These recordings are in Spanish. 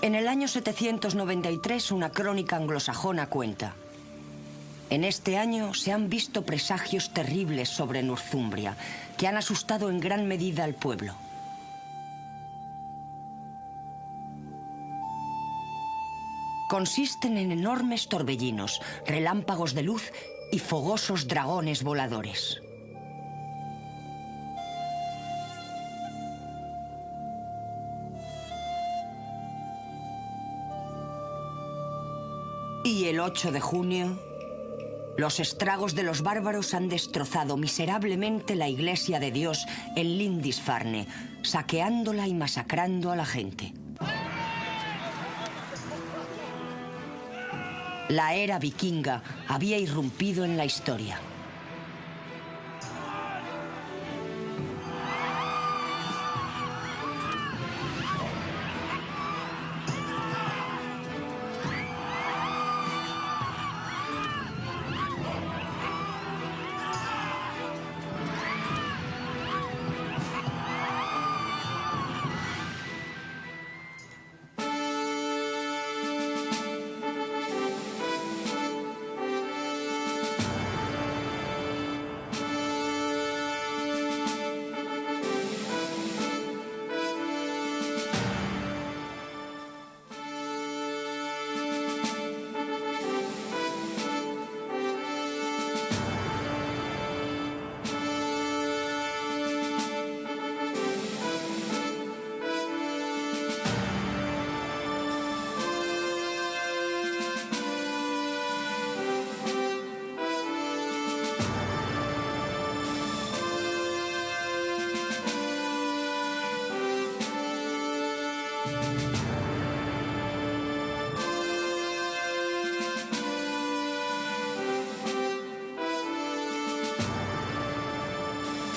En el año 793, una crónica anglosajona cuenta: en este año se han visto presagios terribles sobre Northumbria, que han asustado en gran medida al pueblo. Consisten en enormes torbellinos, relámpagos de luz y fogosos dragones voladores. Y el 8 de junio, los estragos de los bárbaros han destrozado miserablemente la iglesia de Dios en Lindisfarne, saqueándola y masacrando a la gente. La era vikinga había irrumpido en la historia.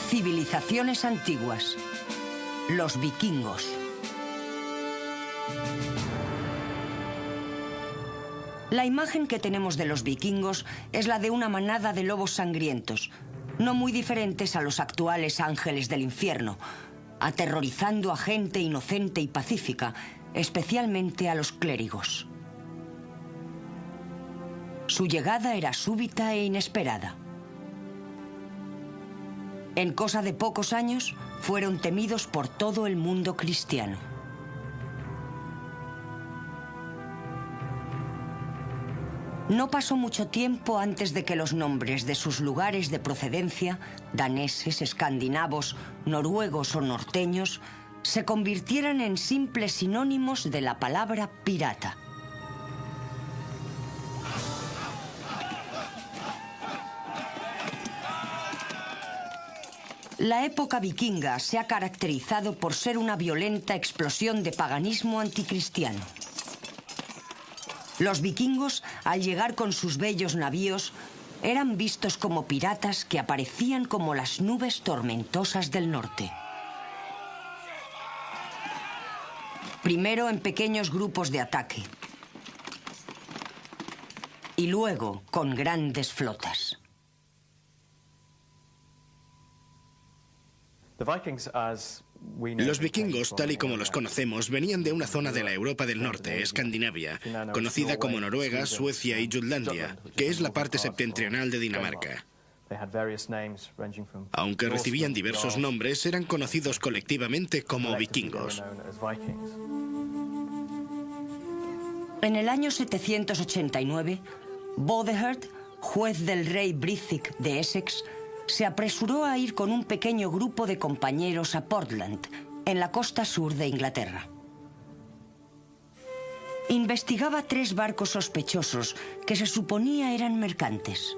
Civilizaciones antiguas. Los vikingos. La imagen que tenemos de los vikingos es la de una manada de lobos sangrientos, no muy diferentes a los actuales ángeles del infierno, aterrorizando a gente inocente y pacífica, especialmente a los clérigos. Su llegada era súbita e inesperada. En cosa de pocos años, fueron temidos por todo el mundo cristiano. No pasó mucho tiempo antes de que los nombres de sus lugares de procedencia, daneses, escandinavos, noruegos o norteños, se convirtieran en simples sinónimos de la palabra pirata. La época vikinga se ha caracterizado por ser una violenta explosión de paganismo anticristiano. Los vikingos, al llegar con sus bellos navíos, eran vistos como piratas que aparecían como las nubes tormentosas del norte. Primero en pequeños grupos de ataque y luego con grandes flotas. Los vikingos, tal y como los conocemos, venían de una zona de la Europa del Norte, Escandinavia, conocida como Noruega, Suecia y Jutlandia, que es la parte septentrional de Dinamarca. Aunque recibían diversos nombres, eran conocidos colectivamente como vikingos. En el año 789, Botheherd, juez del rey Brythig de Essex, se apresuró a ir con un pequeño grupo de compañeros a Portland, en la costa sur de Inglaterra. Investigaba 3 barcos sospechosos que se suponía eran mercantes.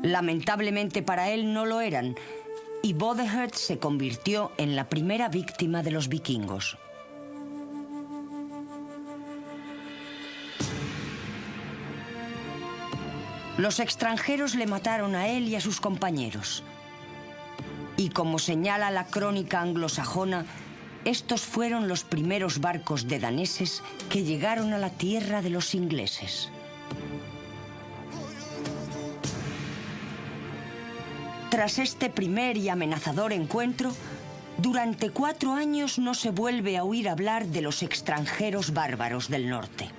Lamentablemente para él no lo eran, y Botheherd se convirtió en la primera víctima de los vikingos. Los extranjeros le mataron a él y a sus compañeros. Y como señala la crónica anglosajona, estos fueron los primeros barcos de daneses que llegaron a la tierra de los ingleses. Tras este primer y amenazador encuentro, Durante 4 años no se vuelve a oír hablar de los extranjeros bárbaros del norte.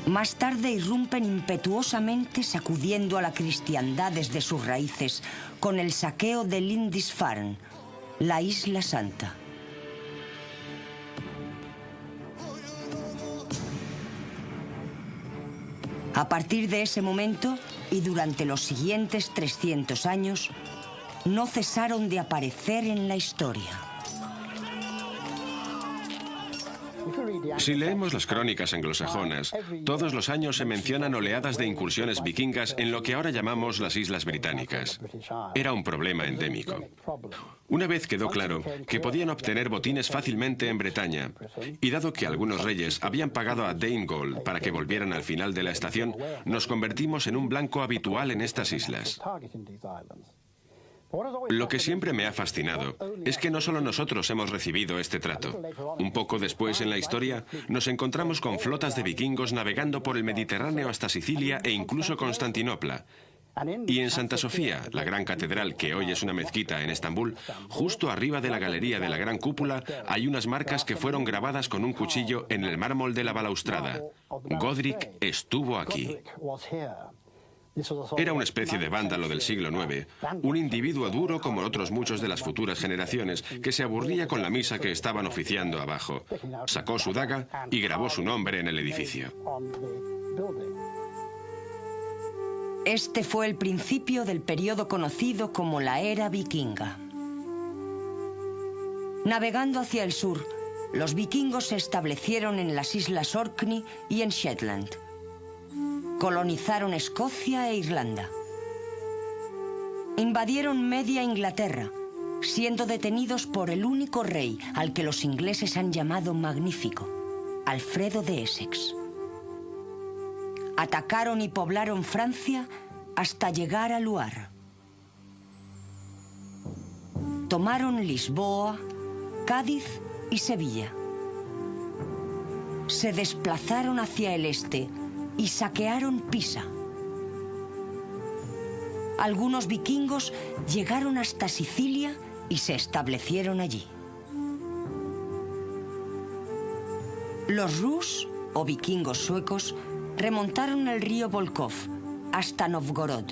Más tarde irrumpen impetuosamente sacudiendo a la cristiandad desde sus raíces con el saqueo de Lindisfarne, la Isla Santa. A partir de ese momento y durante los siguientes 300 años, no cesaron de aparecer en la historia. Si leemos las crónicas anglosajonas, todos los años se mencionan oleadas de incursiones vikingas en lo que ahora llamamos las Islas Británicas. Era un problema endémico. Una vez quedó claro que podían obtener botines fácilmente en Bretaña, y dado que algunos reyes habían pagado a Danegall para que volvieran al final de la estación, nos convertimos en un blanco habitual en estas islas. Lo que siempre me ha fascinado es que no solo nosotros hemos recibido este trato. Un poco después en la historia nos encontramos con flotas de vikingos navegando por el Mediterráneo hasta Sicilia e incluso Constantinopla. Y en Santa Sofía, la gran catedral que hoy es una mezquita en Estambul, justo arriba de la galería de la gran cúpula hay unas marcas que fueron grabadas con un cuchillo en el mármol de la balaustrada. Godric estuvo aquí. Era una especie de vándalo del siglo IX, un individuo duro como otros muchos de las futuras generaciones, que se aburría con la misa que estaban oficiando abajo. Sacó su daga y grabó su nombre en el edificio. Este fue el principio del periodo conocido como la Era Vikinga. Navegando hacia el sur, los vikingos se establecieron en las islas Orkney y en Shetland. Colonizaron Escocia e Irlanda. Invadieron media Inglaterra, siendo detenidos por el único rey al que los ingleses han llamado magnífico, Alfredo de Essex. Atacaron y poblaron Francia hasta llegar a Loire. Tomaron Lisboa, Cádiz y Sevilla. Se desplazaron hacia el este y saquearon Pisa. Algunos vikingos llegaron hasta Sicilia y se establecieron allí. Los Rus, o vikingos suecos, remontaron el río Volkhov hasta Novgorod.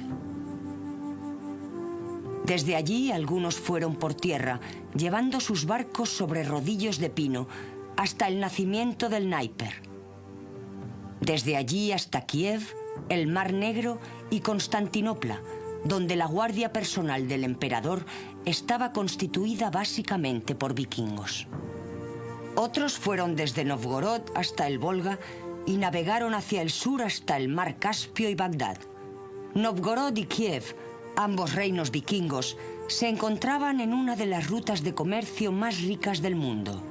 Desde allí algunos fueron por tierra, llevando sus barcos sobre rodillos de pino hasta el nacimiento del Dnieper. Desde allí hasta Kiev, el Mar Negro y Constantinopla, donde la guardia personal del emperador estaba constituida básicamente por vikingos. Otros fueron desde Novgorod hasta el Volga y navegaron hacia el sur hasta el Mar Caspio y Bagdad. Novgorod y Kiev, ambos reinos vikingos, se encontraban en una de las rutas de comercio más ricas del mundo.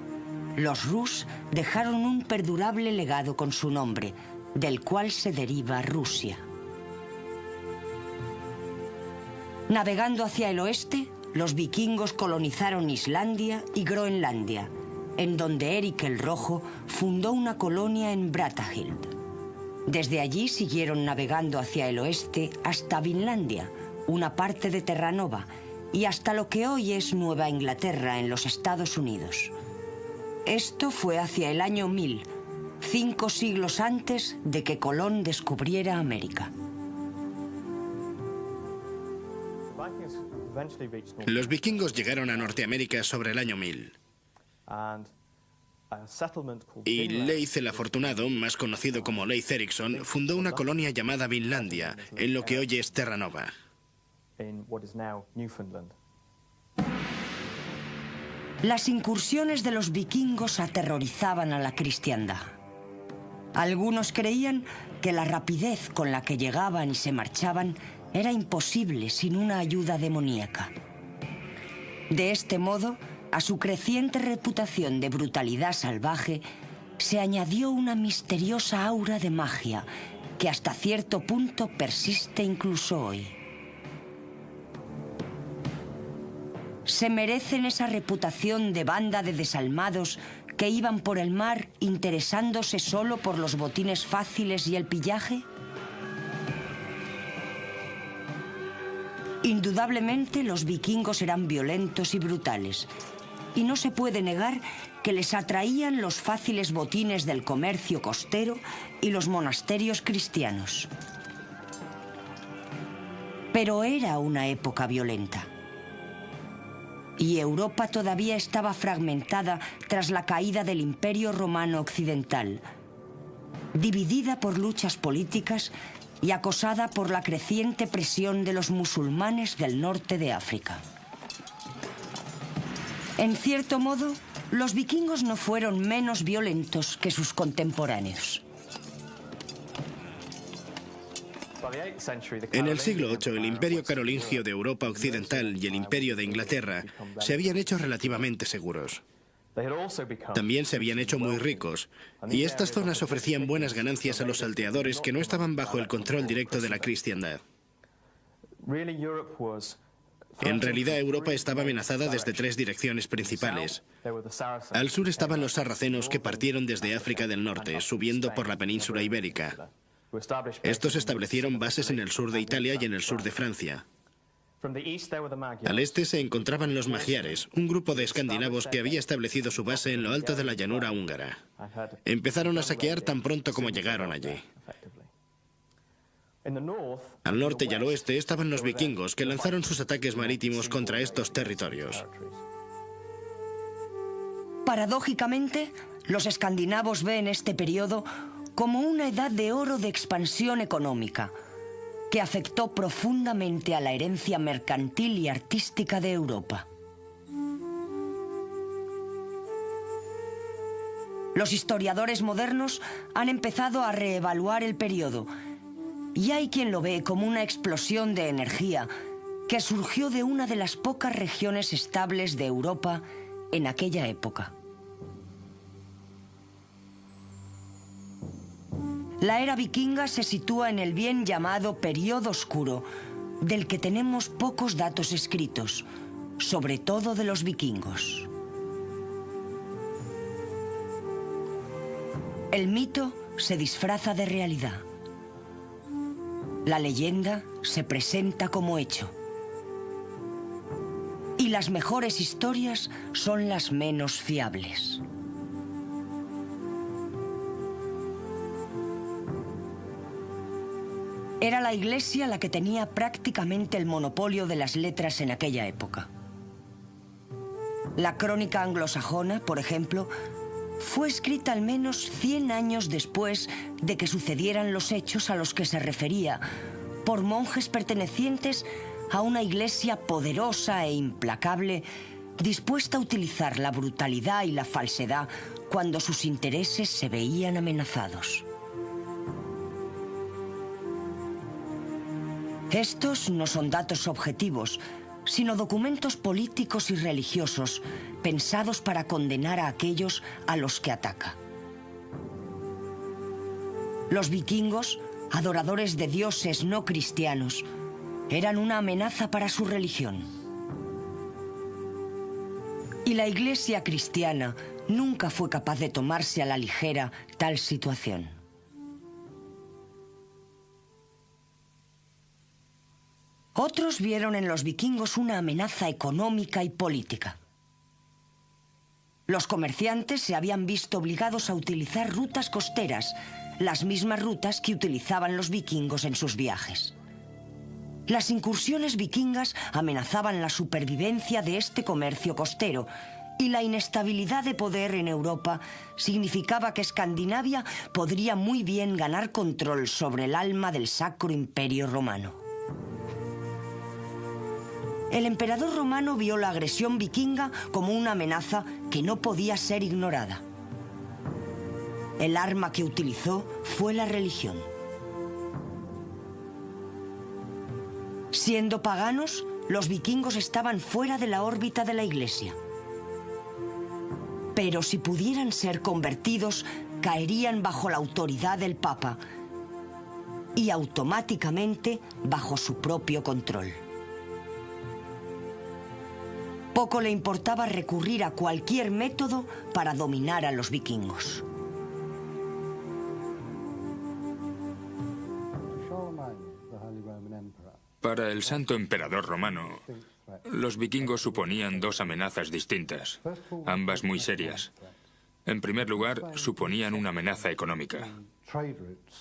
Los Rus dejaron un perdurable legado con su nombre, del cual se deriva Rusia. Navegando hacia el oeste, los vikingos colonizaron Islandia y Groenlandia, en donde Eric el Rojo fundó una colonia en Brattahlid. Desde allí siguieron navegando hacia el oeste hasta Vinlandia, una parte de Terranova, y hasta lo que hoy es Nueva Inglaterra en los Estados Unidos. Esto fue hacia el año 1000, 5 siglos antes de que Colón descubriera América. Los vikingos llegaron a Norteamérica sobre el año 1000. Y Leif el Afortunado, más conocido como Leif Erikson, fundó una colonia llamada Vinlandia, en lo que hoy es Terranova. Las incursiones de los vikingos aterrorizaban a la cristiandad. Algunos creían que la rapidez con la que llegaban y se marchaban era imposible sin una ayuda demoníaca. De este modo, a su creciente reputación de brutalidad salvaje, se añadió una misteriosa aura de magia que hasta cierto punto persiste incluso hoy. ¿Se merecen esa reputación de banda de desalmados que iban por el mar interesándose solo por los botines fáciles y el pillaje? Indudablemente los vikingos eran violentos y brutales, y no se puede negar que les atraían los fáciles botines del comercio costero y los monasterios cristianos. Pero era una época violenta. Y Europa todavía estaba fragmentada tras la caída del Imperio Romano Occidental, dividida por luchas políticas y acosada por la creciente presión de los musulmanes del norte de África. En cierto modo, los vikingos no fueron menos violentos que sus contemporáneos. En el siglo VIII, el Imperio Carolingio de Europa Occidental y el Imperio de Inglaterra se habían hecho relativamente seguros. También se habían hecho muy ricos, y estas zonas ofrecían buenas ganancias a los salteadores que no estaban bajo el control directo de la cristiandad. En realidad, Europa estaba amenazada desde tres direcciones principales. Al sur estaban los sarracenos que partieron desde África del Norte, subiendo por la península ibérica. Estos establecieron bases en el sur de Italia y en el sur de Francia. Al este se encontraban los magiares, un grupo de escandinavos que había establecido su base en lo alto de la llanura húngara. Empezaron a saquear tan pronto como llegaron allí. Al norte y al oeste estaban los vikingos, que lanzaron sus ataques marítimos contra estos territorios. Paradójicamente, los escandinavos ven este periodo como una edad de oro de expansión económica, que afectó profundamente a la herencia mercantil y artística de Europa. Los historiadores modernos han empezado a reevaluar el periodo, y hay quien lo ve como una explosión de energía que surgió de una de las pocas regiones estables de Europa en aquella época. La era vikinga se sitúa en el bien llamado Período Oscuro, del que tenemos pocos datos escritos, sobre todo de los vikingos. El mito se disfraza de realidad. La leyenda se presenta como hecho. Y las mejores historias son las menos fiables. Era la Iglesia la que tenía prácticamente el monopolio de las letras en aquella época. La crónica anglosajona, por ejemplo, fue escrita al menos 100 años después de que sucedieran los hechos a los que se refería, por monjes pertenecientes a una iglesia poderosa e implacable, dispuesta a utilizar la brutalidad y la falsedad cuando sus intereses se veían amenazados. Estos no son datos objetivos, sino documentos políticos y religiosos pensados para condenar a aquellos a los que ataca. Los vikingos, adoradores de dioses no cristianos, eran una amenaza para su religión. Y la Iglesia cristiana nunca fue capaz de tomarse a la ligera tal situación. Otros vieron en los vikingos una amenaza económica y política. Los comerciantes se habían visto obligados a utilizar rutas costeras, las mismas rutas que utilizaban los vikingos en sus viajes. Las incursiones vikingas amenazaban la supervivencia de este comercio costero, y la inestabilidad de poder en Europa significaba que Escandinavia podría muy bien ganar control sobre el alma del Sacro Imperio Romano. El emperador romano vio la agresión vikinga como una amenaza que no podía ser ignorada. El arma que utilizó fue la religión. Siendo paganos, los vikingos estaban fuera de la órbita de la Iglesia. Pero si pudieran ser convertidos, caerían bajo la autoridad del Papa y automáticamente bajo su propio control. Poco le importaba recurrir a cualquier método para dominar a los vikingos. Para el Santo Emperador Romano, los vikingos suponían dos amenazas distintas, ambas muy serias. En primer lugar, suponían una amenaza económica.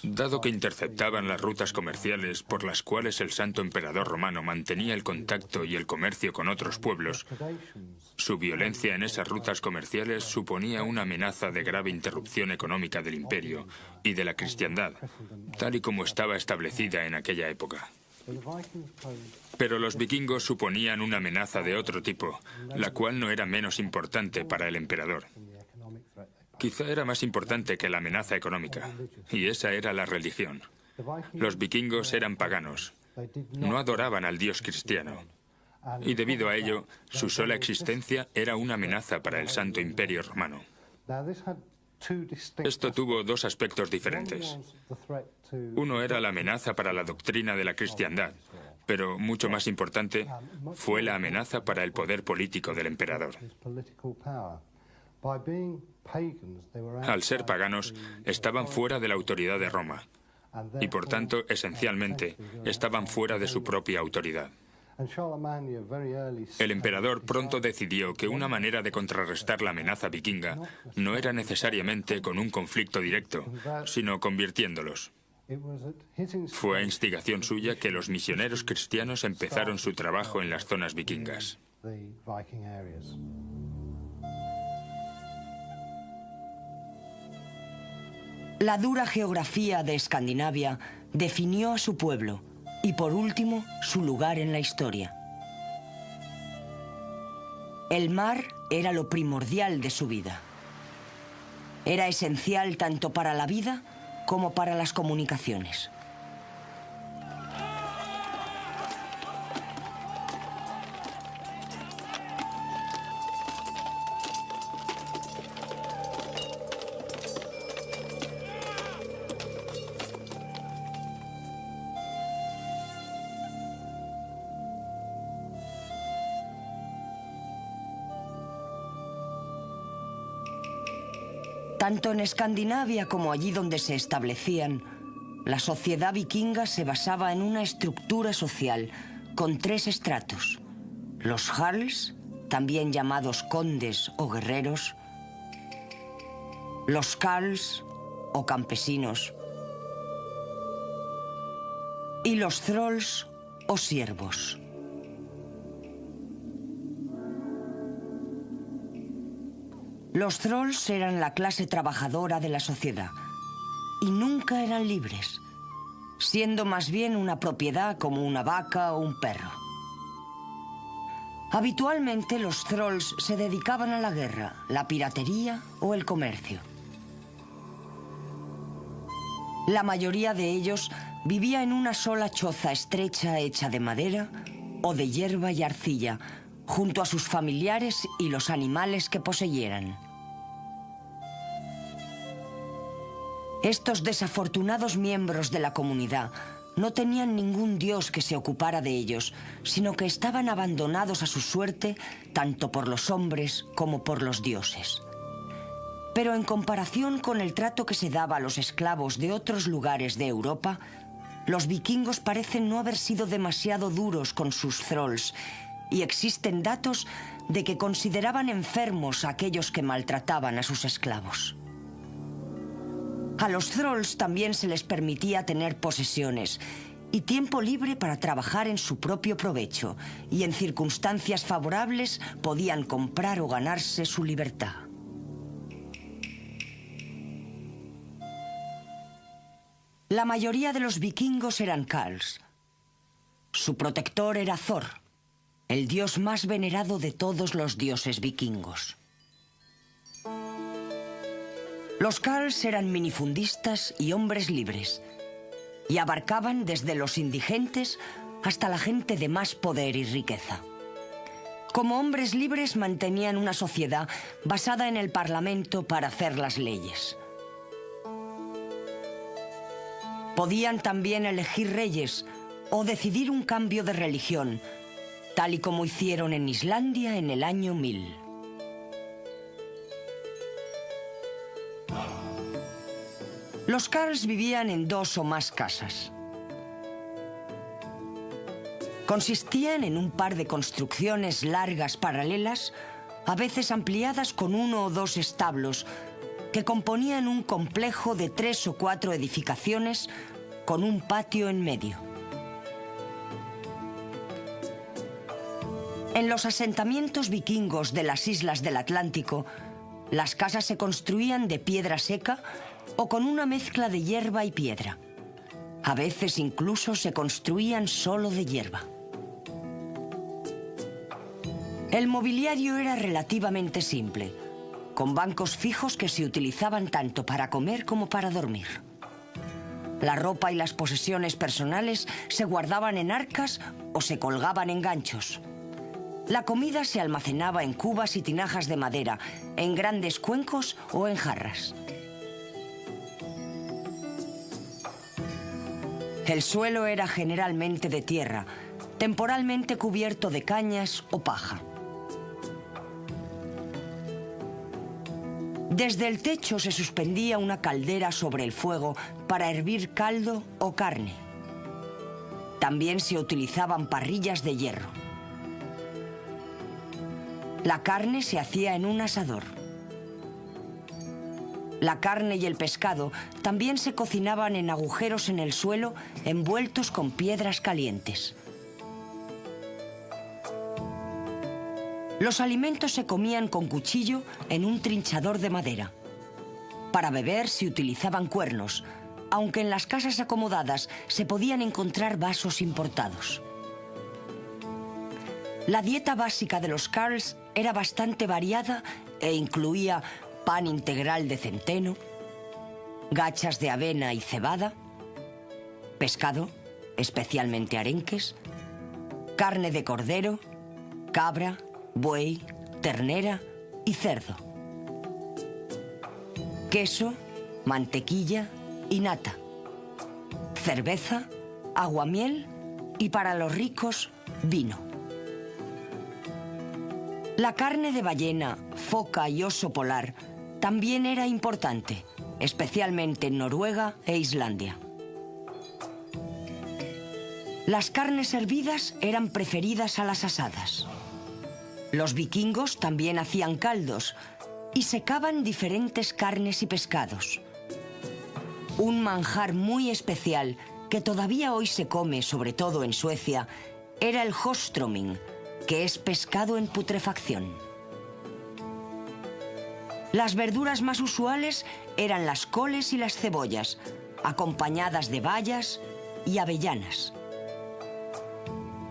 Dado que interceptaban las rutas comerciales por las cuales el Santo Emperador Romano mantenía el contacto y el comercio con otros pueblos, su violencia en esas rutas comerciales suponía una amenaza de grave interrupción económica del imperio y de la cristiandad, tal y como estaba establecida en aquella época. Pero los vikingos suponían una amenaza de otro tipo, la cual no era menos importante para el emperador. Quizá era más importante que la amenaza económica, y esa era la religión. Los vikingos eran paganos, no adoraban al Dios cristiano, y debido a ello, su sola existencia era una amenaza para el Santo Imperio Romano. Esto tuvo dos aspectos diferentes. Uno era la amenaza para la doctrina de la cristiandad, pero mucho más importante fue la amenaza para el poder político del emperador. Al ser paganos, estaban fuera de la autoridad de Roma y, por tanto, esencialmente, estaban fuera de su propia autoridad. El emperador pronto decidió que una manera de contrarrestar la amenaza vikinga no era necesariamente con un conflicto directo, sino convirtiéndolos. Fue a instigación suya que los misioneros cristianos empezaron su trabajo en las zonas vikingas. La dura geografía de Escandinavia definió a su pueblo y, por último, su lugar en la historia. El mar era lo primordial de su vida. Era esencial tanto para la vida como para las comunicaciones. Tanto en Escandinavia como allí donde se establecían, la sociedad vikinga se basaba en una estructura social con tres estratos: los jarls, también llamados condes o guerreros; los carls o campesinos; y los thralls o siervos. Los thralls eran la clase trabajadora de la sociedad y nunca eran libres, siendo más bien una propiedad como una vaca o un perro. Habitualmente los thralls se dedicaban a la guerra, la piratería o el comercio. La mayoría de ellos vivía en una sola choza estrecha hecha de madera o de hierba y arcilla, junto a sus familiares y los animales que poseyeran. Estos desafortunados miembros de la comunidad no tenían ningún dios que se ocupara de ellos, sino que estaban abandonados a su suerte tanto por los hombres como por los dioses. Pero en comparación con el trato que se daba a los esclavos de otros lugares de Europa, los vikingos parecen no haber sido demasiado duros con sus thralls, y existen datos de que consideraban enfermos a aquellos que maltrataban a sus esclavos. A los thralls también se les permitía tener posesiones y tiempo libre para trabajar en su propio provecho, y en circunstancias favorables podían comprar o ganarse su libertad. La mayoría de los vikingos eran carls. Su protector era Thor, el dios más venerado de todos los dioses vikingos. Los carls eran minifundistas y hombres libres, y abarcaban desde los indigentes hasta la gente de más poder y riqueza. Como hombres libres mantenían una sociedad basada en el parlamento para hacer las leyes. Podían también elegir reyes o decidir un cambio de religión, tal y como hicieron en Islandia en el año 1000. Los carls vivían en 2 o más casas. Consistían en un par de construcciones largas paralelas, a veces ampliadas con 1 o 2 establos, que componían un complejo de 3 o 4 edificaciones con un patio en medio. En los asentamientos vikingos de las islas del Atlántico, las casas se construían de piedra seca o con una mezcla de hierba y piedra. A veces incluso se construían solo de hierba. El mobiliario era relativamente simple, con bancos fijos que se utilizaban tanto para comer como para dormir. La ropa y las posesiones personales se guardaban en arcas o se colgaban en ganchos. La comida se almacenaba en cubas y tinajas de madera, en grandes cuencos o en jarras. El suelo era generalmente de tierra, temporalmente cubierto de cañas o paja. Desde el techo se suspendía una caldera sobre el fuego para hervir caldo o carne. También se utilizaban parrillas de hierro. La carne se hacía en un asador. La carne y el pescado también se cocinaban en agujeros en el suelo envueltos con piedras calientes. Los alimentos se comían con cuchillo en un trinchador de madera. Para beber se utilizaban cuernos, aunque en las casas acomodadas se podían encontrar vasos importados. La dieta básica de los Jarls era bastante variada e incluía pan integral de centeno, gachas de avena y cebada, pescado, especialmente arenques, carne de cordero, cabra, buey, ternera y cerdo, queso, mantequilla y nata, cerveza, aguamiel y, para los ricos, vino. La carne de ballena, foca y oso polar también era importante, especialmente en Noruega e Islandia. Las carnes hervidas eran preferidas a las asadas. Los vikingos también hacían caldos y secaban diferentes carnes y pescados. Un manjar muy especial que todavía hoy se come, sobre todo en Suecia, era el håströmming, que es pescado en putrefacción. Las verduras más usuales eran las coles y las cebollas, acompañadas de bayas y avellanas.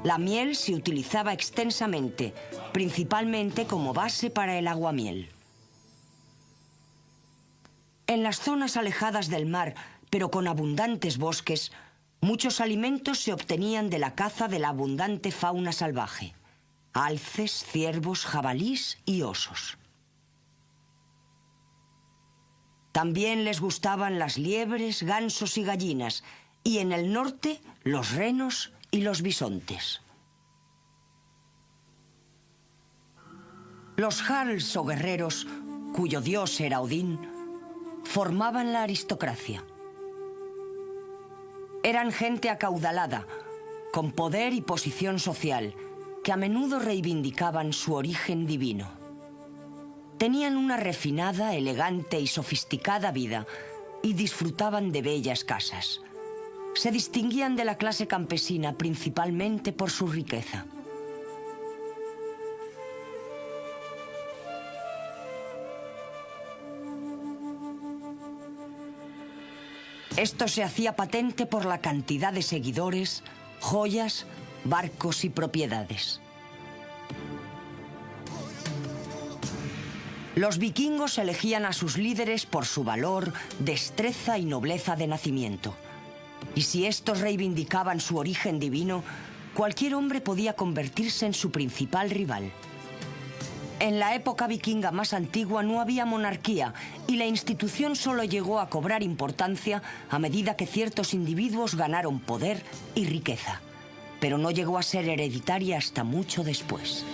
La miel se utilizaba extensamente, principalmente como base para el aguamiel. En las zonas alejadas del mar, pero con abundantes bosques, muchos alimentos se obtenían de la caza de la abundante fauna salvaje: alces, ciervos, jabalís y osos. También les gustaban las liebres, gansos y gallinas, y en el norte los renos y los bisontes. Los jarls o guerreros, cuyo dios era Odín, formaban la aristocracia. Eran gente acaudalada, con poder y posición social, que a menudo reivindicaban su origen divino. Tenían una refinada, elegante y sofisticada vida y disfrutaban de bellas casas. Se distinguían de la clase campesina principalmente por su riqueza. Esto se hacía patente por la cantidad de seguidores, joyas, barcos y propiedades. Los vikingos elegían a sus líderes por su valor, destreza y nobleza de nacimiento. Y si estos reivindicaban su origen divino, cualquier hombre podía convertirse en su principal rival. En la época vikinga más antigua no había monarquía y la institución solo llegó a cobrar importancia a medida que ciertos individuos ganaron poder y riqueza, pero no llegó a ser hereditaria hasta mucho después.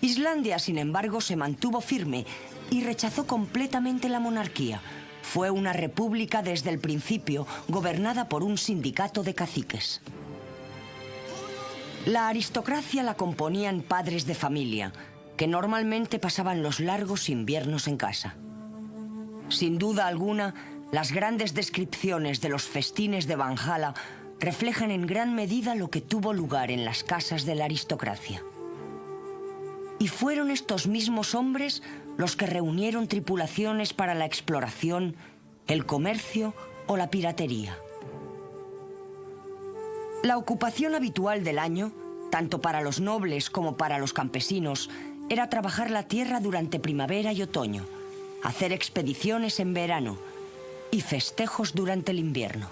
Islandia, sin embargo, se mantuvo firme y rechazó completamente la monarquía. Fue una república desde el principio, gobernada por un sindicato de caciques. La aristocracia la componían padres de familia, que normalmente pasaban los largos inviernos en casa. Sin duda alguna, las grandes descripciones de los festines de Valhalla reflejan en gran medida lo que tuvo lugar en las casas de la aristocracia. Y fueron estos mismos hombres los que reunieron tripulaciones para la exploración, el comercio o la piratería. La ocupación habitual del año, tanto para los nobles como para los campesinos, era trabajar la tierra durante primavera y otoño, hacer expediciones en verano y festejos durante el invierno.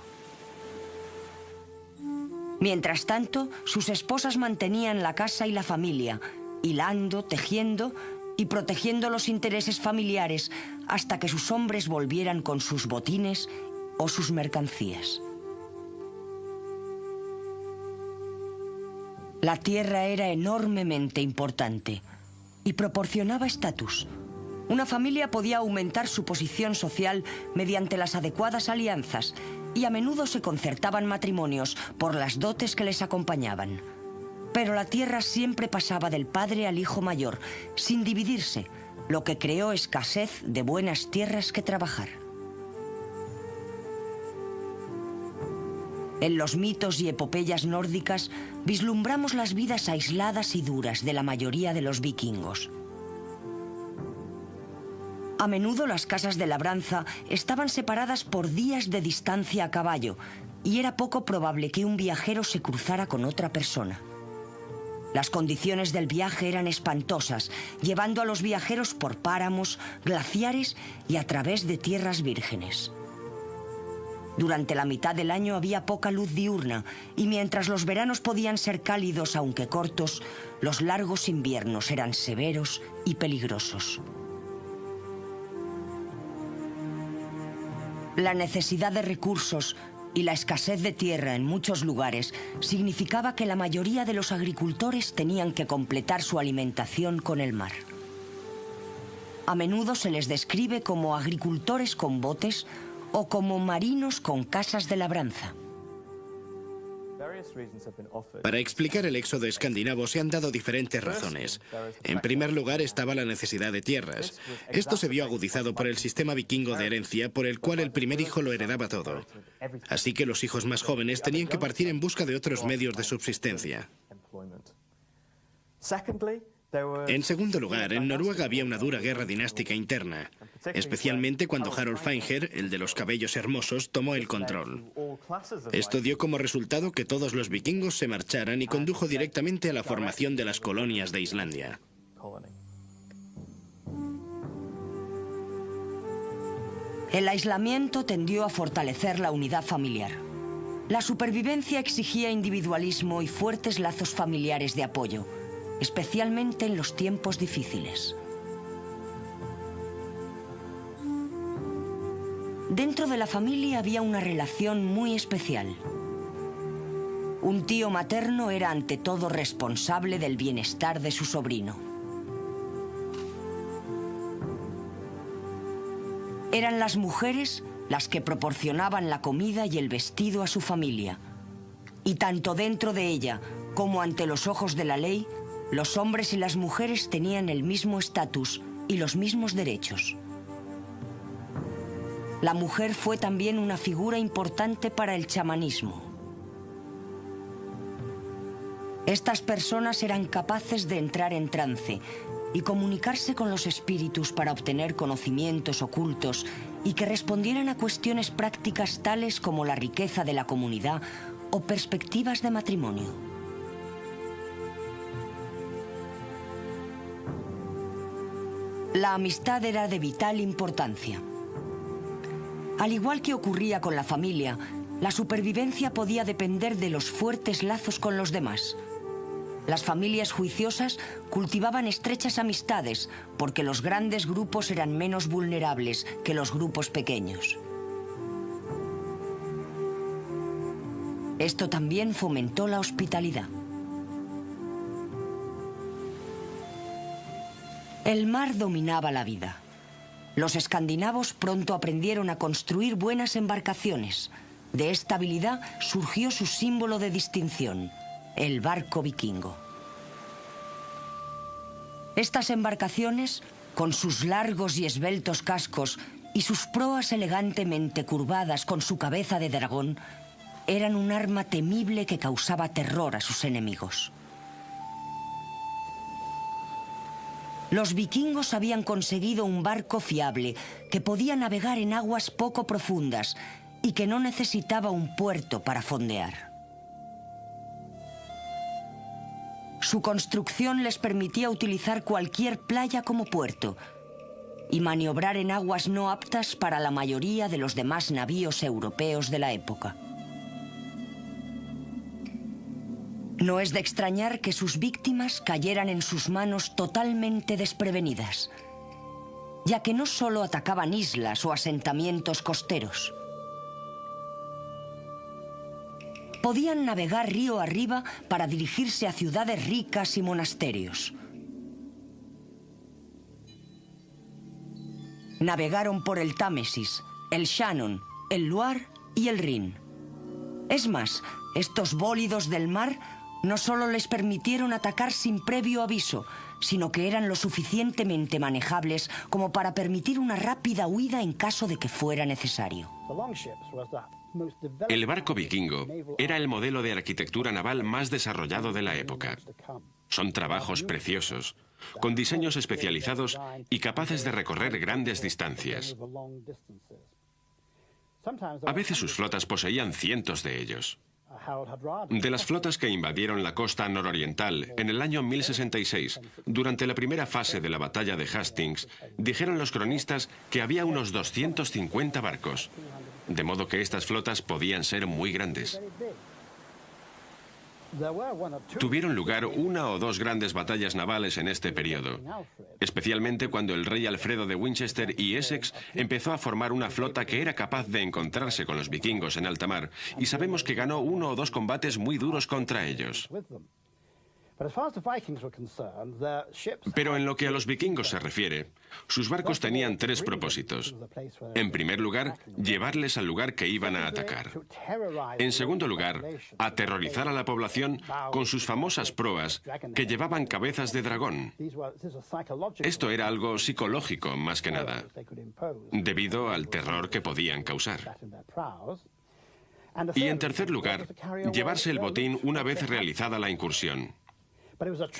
Mientras tanto, sus esposas mantenían la casa y la familia, hilando, tejiendo y protegiendo los intereses familiares hasta que sus hombres volvieran con sus botines o sus mercancías. La tierra era enormemente importante y proporcionaba estatus. Una familia podía aumentar su posición social mediante las adecuadas alianzas y a menudo se concertaban matrimonios por las dotes que les acompañaban. Pero la tierra siempre pasaba del padre al hijo mayor, sin dividirse, lo que creó escasez de buenas tierras que trabajar. En los mitos y epopeyas nórdicas vislumbramos las vidas aisladas y duras de la mayoría de los vikingos. A menudo las casas de labranza estaban separadas por días de distancia a caballo y era poco probable que un viajero se cruzara con otra persona. Las condiciones del viaje eran espantosas, llevando a los viajeros por páramos, glaciares y a través de tierras vírgenes. Durante la mitad del año había poca luz diurna y mientras los veranos podían ser cálidos aunque cortos, los largos inviernos eran severos y peligrosos. La necesidad de recursos y la escasez de tierra en muchos lugares significaba que la mayoría de los agricultores tenían que completar su alimentación con el mar. A menudo se les describe como agricultores con botes o como marinos con casas de labranza. Para explicar el éxodo escandinavo se han dado diferentes razones. En primer lugar estaba la necesidad de tierras. Esto se vio agudizado por el sistema vikingo de herencia por el cual el primer hijo lo heredaba todo. Así que los hijos más jóvenes tenían que partir en busca de otros medios de subsistencia. En segundo lugar, en Noruega había una dura guerra dinástica interna, especialmente cuando Harald Feinherr, el de los cabellos hermosos, tomó el control. Esto dio como resultado que todos los vikingos se marcharan y condujo directamente a la formación de las colonias de Islandia. El aislamiento tendió a fortalecer la unidad familiar. La supervivencia exigía individualismo y fuertes lazos familiares de apoyo, especialmente en los tiempos difíciles. Dentro de la familia había una relación muy especial. Un tío materno era ante todo responsable del bienestar de su sobrino. Eran las mujeres las que proporcionaban la comida y el vestido a su familia. Y tanto dentro de ella como ante los ojos de la ley, los hombres y las mujeres tenían el mismo estatus y los mismos derechos. La mujer fue también una figura importante para el chamanismo. Estas personas eran capaces de entrar en trance y comunicarse con los espíritus para obtener conocimientos ocultos y que respondieran a cuestiones prácticas tales como la riqueza de la comunidad o perspectivas de matrimonio. La amistad era de vital importancia. Al igual que ocurría con la familia, la supervivencia podía depender de los fuertes lazos con los demás. Las familias juiciosas cultivaban estrechas amistades porque los grandes grupos eran menos vulnerables que los grupos pequeños. Esto también fomentó la hospitalidad. El mar dominaba la vida. Los escandinavos pronto aprendieron a construir buenas embarcaciones. De esta habilidad surgió su símbolo de distinción, el barco vikingo. Estas embarcaciones, con sus largos y esbeltos cascos y sus proas elegantemente curvadas con su cabeza de dragón, eran un arma temible que causaba terror a sus enemigos. Los vikingos habían conseguido un barco fiable que podía navegar en aguas poco profundas y que no necesitaba un puerto para fondear. Su construcción les permitía utilizar cualquier playa como puerto y maniobrar en aguas no aptas para la mayoría de los demás navíos europeos de la época. No es de extrañar que sus víctimas cayeran en sus manos totalmente desprevenidas, ya que no solo atacaban islas o asentamientos costeros. Podían navegar río arriba para dirigirse a ciudades ricas y monasterios. Navegaron por el Támesis, el Shannon, el Loire y el Rin. Es más, estos bólidos del mar no solo les permitieron atacar sin previo aviso, sino que eran lo suficientemente manejables como para permitir una rápida huida en caso de que fuera necesario. El barco vikingo era el modelo de arquitectura naval más desarrollado de la época. Son trabajos preciosos, con diseños especializados y capaces de recorrer grandes distancias. A veces sus flotas poseían cientos de ellos. De las flotas que invadieron la costa nororiental en el año 1066, durante la primera fase de la batalla de Hastings, dijeron los cronistas que había unos 250 barcos, de modo que estas flotas podían ser muy grandes. Tuvieron lugar una o dos grandes batallas navales en este periodo, especialmente cuando el rey Alfredo de Winchester y Essex empezó a formar una flota que era capaz de encontrarse con los vikingos en alta mar, y sabemos que ganó uno o dos combates muy duros contra ellos. Pero en lo que a los vikingos se refiere, sus barcos tenían tres propósitos. En primer lugar, llevarles al lugar que iban a atacar. En segundo lugar, aterrorizar a la población con sus famosas proas que llevaban cabezas de dragón. Esto era algo psicológico más que nada, debido al terror que podían causar. Y en tercer lugar, llevarse el botín una vez realizada la incursión.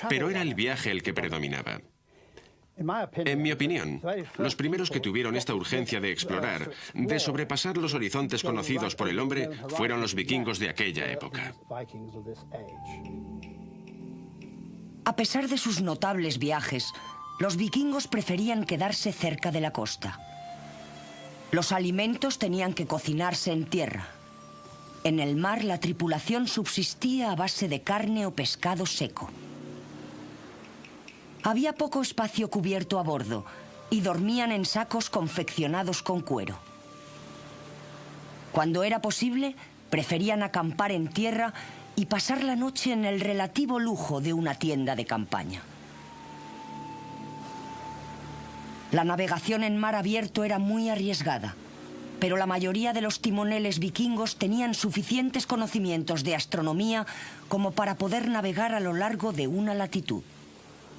Pero era el viaje el que predominaba. En mi opinión, los primeros que tuvieron esta urgencia de explorar, de sobrepasar los horizontes conocidos por el hombre, fueron los vikingos de aquella época. A pesar de sus notables viajes, los vikingos preferían quedarse cerca de la costa. Los alimentos tenían que cocinarse en tierra. En el mar, la tripulación subsistía a base de carne o pescado seco. Había poco espacio cubierto a bordo y dormían en sacos confeccionados con cuero. Cuando era posible, preferían acampar en tierra y pasar la noche en el relativo lujo de una tienda de campaña. La navegación en mar abierto era muy arriesgada, pero la mayoría de los timoneles vikingos tenían suficientes conocimientos de astronomía como para poder navegar a lo largo de una latitud.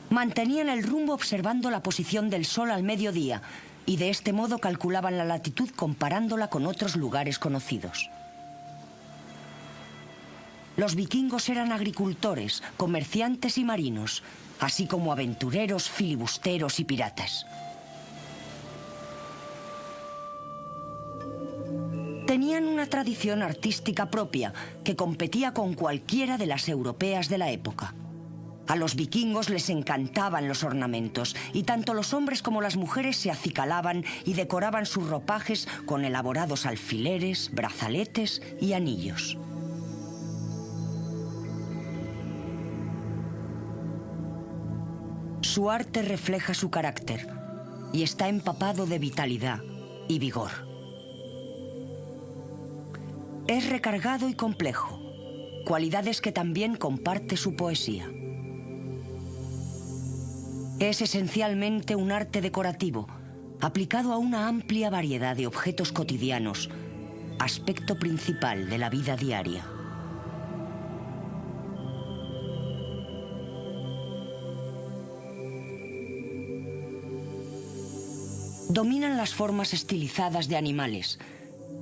Mantenían el rumbo observando la posición del sol al mediodía y de este modo calculaban la latitud comparándola con otros lugares conocidos. Los vikingos eran agricultores, comerciantes y marinos, así como aventureros, filibusteros y piratas. Tenían una tradición artística propia que competía con cualquiera de las europeas de la época. A los vikingos les encantaban los ornamentos y tanto los hombres como las mujeres se acicalaban y decoraban sus ropajes con elaborados alfileres, brazaletes y anillos. Su arte refleja su carácter y está empapado de vitalidad y vigor. Es recargado y complejo, cualidades que también comparte su poesía. Es esencialmente un arte decorativo, aplicado a una amplia variedad de objetos cotidianos, aspecto principal de la vida diaria. Dominan las formas estilizadas de animales,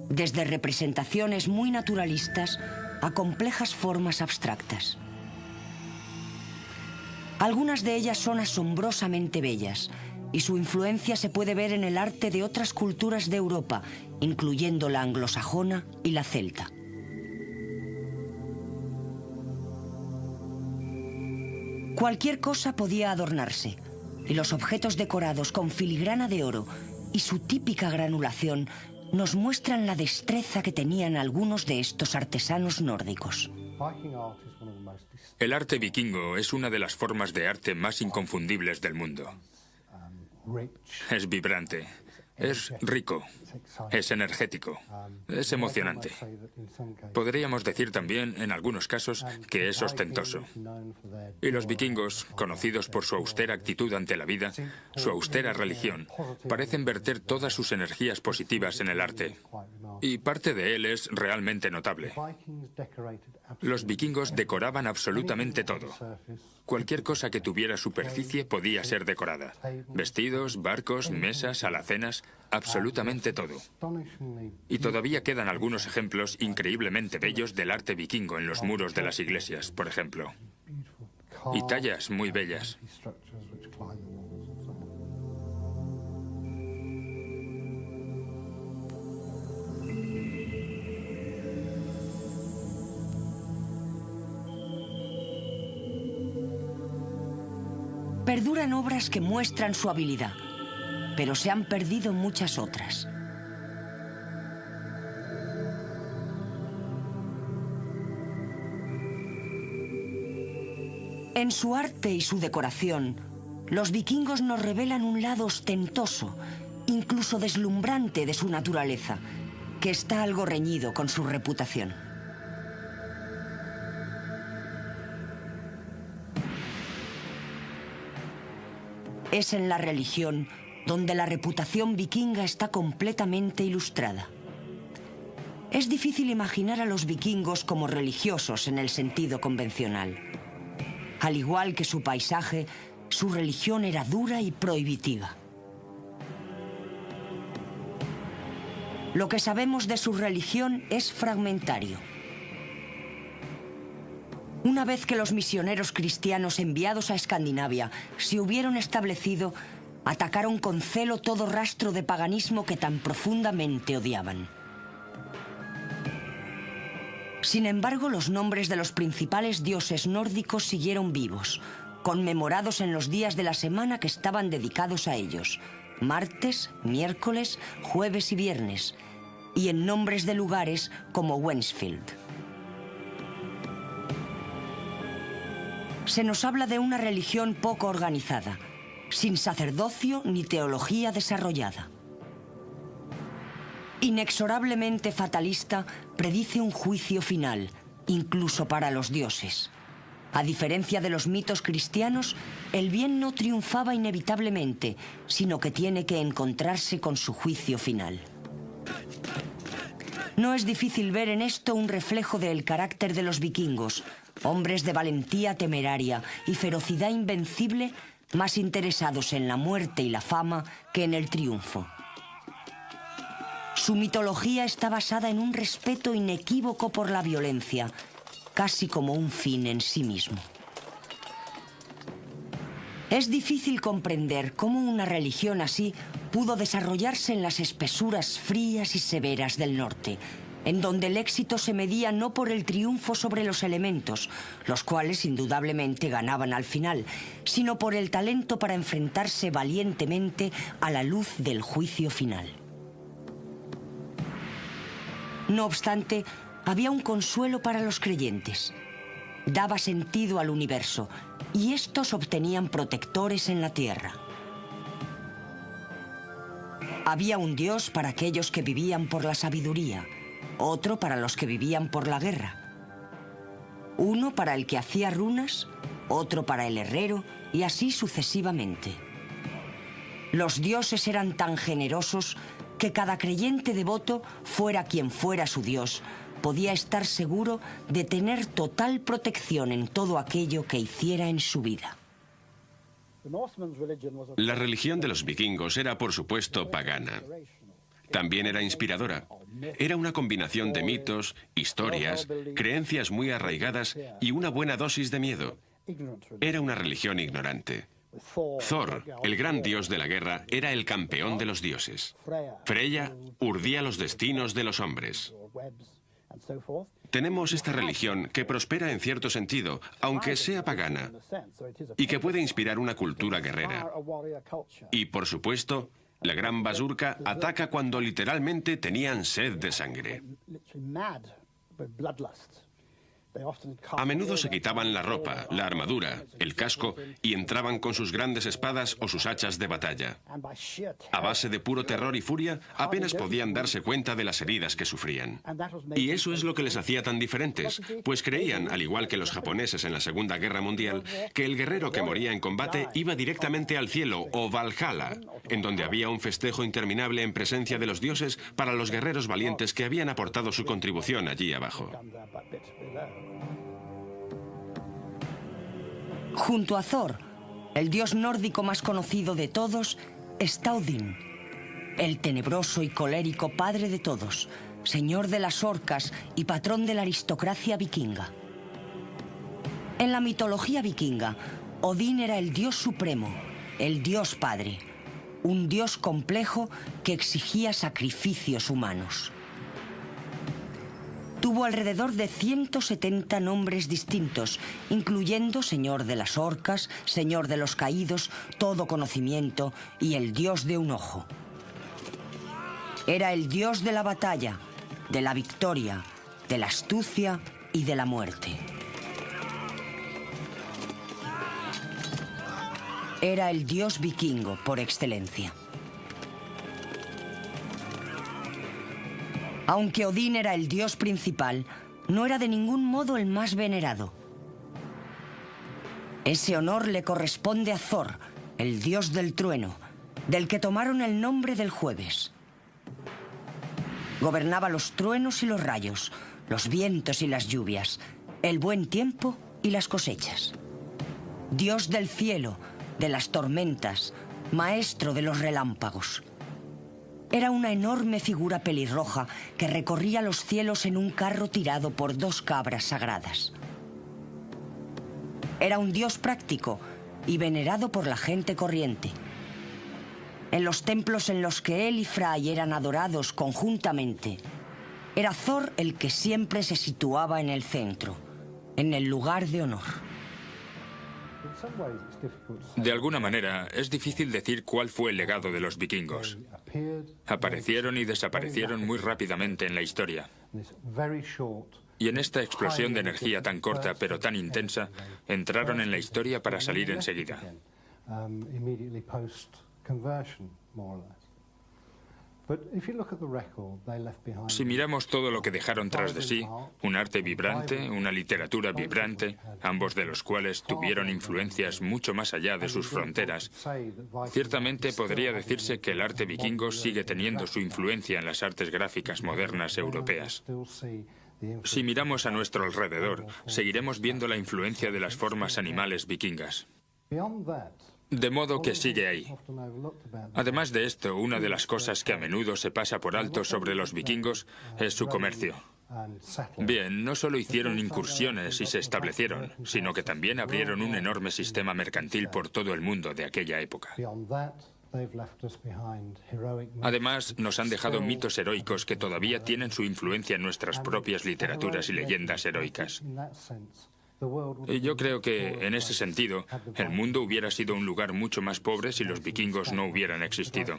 desde representaciones muy naturalistas a complejas formas abstractas. Algunas de ellas son asombrosamente bellas, y su influencia se puede ver en el arte de otras culturas de Europa, incluyendo la anglosajona y la celta. Cualquier cosa podía adornarse, y los objetos decorados con filigrana de oro y su típica granulación nos muestran la destreza que tenían algunos de estos artesanos nórdicos. El arte vikingo es una de las formas de arte más inconfundibles del mundo. Es vibrante, es rico, es energético, es emocionante. Podríamos decir también, en algunos casos, que es ostentoso. Y los vikingos, conocidos por su austera actitud ante la vida, su austera religión, parecen verter todas sus energías positivas en el arte. Y parte de él es realmente notable. Los vikingos decoraban absolutamente todo. Cualquier cosa que tuviera superficie podía ser decorada. Vestidos, barcos, mesas, alacenas, absolutamente todo. Y todavía quedan algunos ejemplos increíblemente bellos del arte vikingo en los muros de las iglesias, por ejemplo. Y tallas muy bellas. Perduran obras que muestran su habilidad, pero se han perdido muchas otras. En su arte y su decoración, los vikingos nos revelan un lado ostentoso, incluso deslumbrante de su naturaleza, que está algo reñido con su reputación. Es en la religión donde la reputación vikinga está completamente ilustrada. Es difícil imaginar a los vikingos como religiosos en el sentido convencional. Al igual que su paisaje, su religión era dura y prohibitiva. Lo que sabemos de su religión es fragmentario. Una vez que los misioneros cristianos enviados a Escandinavia se hubieron establecido, atacaron con celo todo rastro de paganismo que tan profundamente odiaban. Sin embargo, los nombres de los principales dioses nórdicos siguieron vivos, conmemorados en los días de la semana que estaban dedicados a ellos: martes, miércoles, jueves y viernes, y en nombres de lugares como Wensfield. Se nos habla de una religión poco organizada, sin sacerdocio ni teología desarrollada. Inexorablemente fatalista, predice un juicio final, incluso para los dioses. A diferencia de los mitos cristianos, el bien no triunfaba inevitablemente, sino que tiene que encontrarse con su juicio final. No es difícil ver en esto un reflejo del carácter de los vikingos, hombres de valentía temeraria y ferocidad invencible, más interesados en la muerte y la fama que en el triunfo. Su mitología está basada en un respeto inequívoco por la violencia, casi como un fin en sí mismo. Es difícil comprender cómo una religión así pudo desarrollarse en las espesuras frías y severas del norte, en donde el éxito se medía no por el triunfo sobre los elementos, los cuales indudablemente ganaban al final, sino por el talento para enfrentarse valientemente a la luz del juicio final. No obstante, había un consuelo para los creyentes. Daba sentido al universo, y estos obtenían protectores en la tierra. Había un dios para aquellos que vivían por la sabiduría, otro para los que vivían por la guerra, uno para el que hacía runas, otro para el herrero, y así sucesivamente. Los dioses eran tan generosos que cada creyente devoto, fuera quien fuera su dios, podía estar seguro de tener total protección en todo aquello que hiciera en su vida. La religión de los vikingos era, por supuesto, pagana. También era inspiradora. Era una combinación de mitos, historias, creencias muy arraigadas y una buena dosis de miedo. Era una religión ignorante. Thor, el gran dios de la guerra, era el campeón de los dioses. Freya urdía los destinos de los hombres. Tenemos esta religión que prospera en cierto sentido, aunque sea pagana, y que puede inspirar una cultura guerrera. Y, por supuesto, la gran Basurka ataca cuando literalmente tenían sed de sangre. A menudo se quitaban la ropa, la armadura, el casco y entraban con sus grandes espadas o sus hachas de batalla. A base de puro terror y furia, apenas podían darse cuenta de las heridas que sufrían. Y eso es lo que les hacía tan diferentes, pues creían, al igual que los japoneses en la Segunda Guerra Mundial, que el guerrero que moría en combate iba directamente al cielo o Valhalla, en donde había un festejo interminable en presencia de los dioses para los guerreros valientes que habían aportado su contribución allí abajo. Junto a Thor, el dios nórdico más conocido de todos, está Odín, el tenebroso y colérico padre de todos, señor de las orcas y patrón de la aristocracia vikinga. En la mitología vikinga, Odín era el dios supremo, el dios padre, un dios complejo que exigía sacrificios humanos. Tuvo alrededor de 170 nombres distintos, incluyendo Señor de las Orcas, Señor de los Caídos, Todo Conocimiento y el Dios de un Ojo. Era el dios de la batalla, de la victoria, de la astucia y de la muerte. Era el dios vikingo por excelencia. Aunque Odín era el dios principal, no era de ningún modo el más venerado. Ese honor le corresponde a Thor, el dios del trueno, del que tomaron el nombre del jueves. Gobernaba los truenos y los rayos, los vientos y las lluvias, el buen tiempo y las cosechas. Dios del cielo, de las tormentas, maestro de los relámpagos. Era una enorme figura pelirroja que recorría los cielos en un carro tirado por 2 cabras sagradas. Era un dios práctico y venerado por la gente corriente. En los templos en los que él y Frey eran adorados conjuntamente, era Thor el que siempre se situaba en el centro, en el lugar de honor. De alguna manera, es difícil decir cuál fue el legado de los vikingos. Aparecieron y desaparecieron muy rápidamente en la historia. Y en esta explosión de energía tan corta pero tan intensa, entraron en la historia para salir enseguida. Si miramos todo lo que dejaron tras de sí, un arte vibrante, una literatura vibrante, ambos de los cuales tuvieron influencias mucho más allá de sus fronteras, ciertamente podría decirse que el arte vikingo sigue teniendo su influencia en las artes gráficas modernas europeas. Si miramos a nuestro alrededor, seguiremos viendo la influencia de las formas animales vikingas. De modo que sigue ahí. Además de esto, una de las cosas que a menudo se pasa por alto sobre los vikingos es su comercio. Bien, no solo hicieron incursiones y se establecieron, sino que también abrieron un enorme sistema mercantil por todo el mundo de aquella época. Además, nos han dejado mitos heroicos que todavía tienen su influencia en nuestras propias literaturas y leyendas heroicas. Y yo creo que, en ese sentido, el mundo hubiera sido un lugar mucho más pobre si los vikingos no hubieran existido.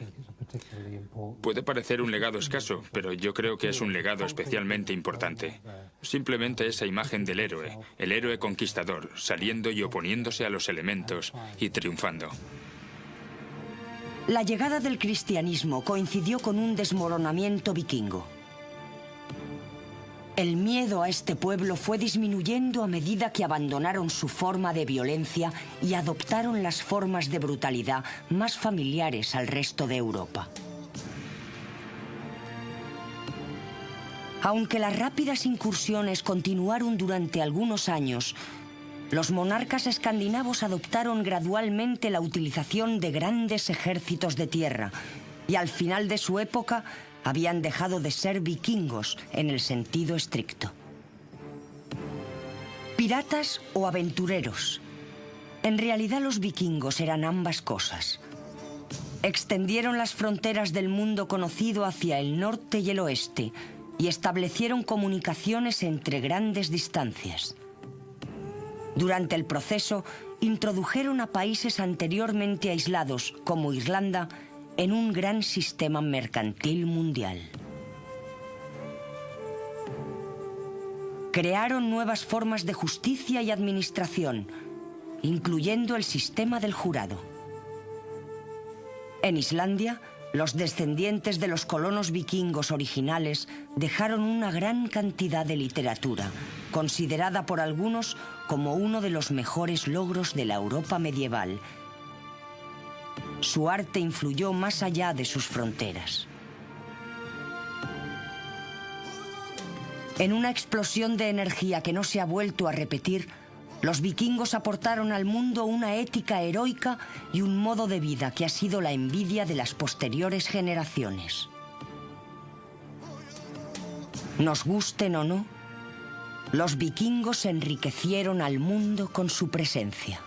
Puede parecer un legado escaso, pero yo creo que es un legado especialmente importante. Simplemente esa imagen del héroe, el héroe conquistador, saliendo y oponiéndose a los elementos y triunfando. La llegada del cristianismo coincidió con un desmoronamiento vikingo. El miedo a este pueblo fue disminuyendo a medida que abandonaron su forma de violencia y adoptaron las formas de brutalidad más familiares al resto de Europa. Aunque las rápidas incursiones continuaron durante algunos años, los monarcas escandinavos adoptaron gradualmente la utilización de grandes ejércitos de tierra y al final de su época habían dejado de ser vikingos en el sentido estricto. ¿Piratas o aventureros? En realidad los vikingos eran ambas cosas. Extendieron las fronteras del mundo conocido hacia el norte y el oeste y establecieron comunicaciones entre grandes distancias. Durante el proceso, introdujeron a países anteriormente aislados, como Irlanda, en un gran sistema mercantil mundial. Crearon nuevas formas de justicia y administración, incluyendo el sistema del jurado. En Islandia, los descendientes de los colonos vikingos originales dejaron una gran cantidad de literatura, considerada por algunos como uno de los mejores logros de la Europa medieval. Su arte influyó más allá de sus fronteras. En una explosión de energía que no se ha vuelto a repetir, los vikingos aportaron al mundo una ética heroica y un modo de vida que ha sido la envidia de las posteriores generaciones. Nos gusten o no, los vikingos enriquecieron al mundo con su presencia.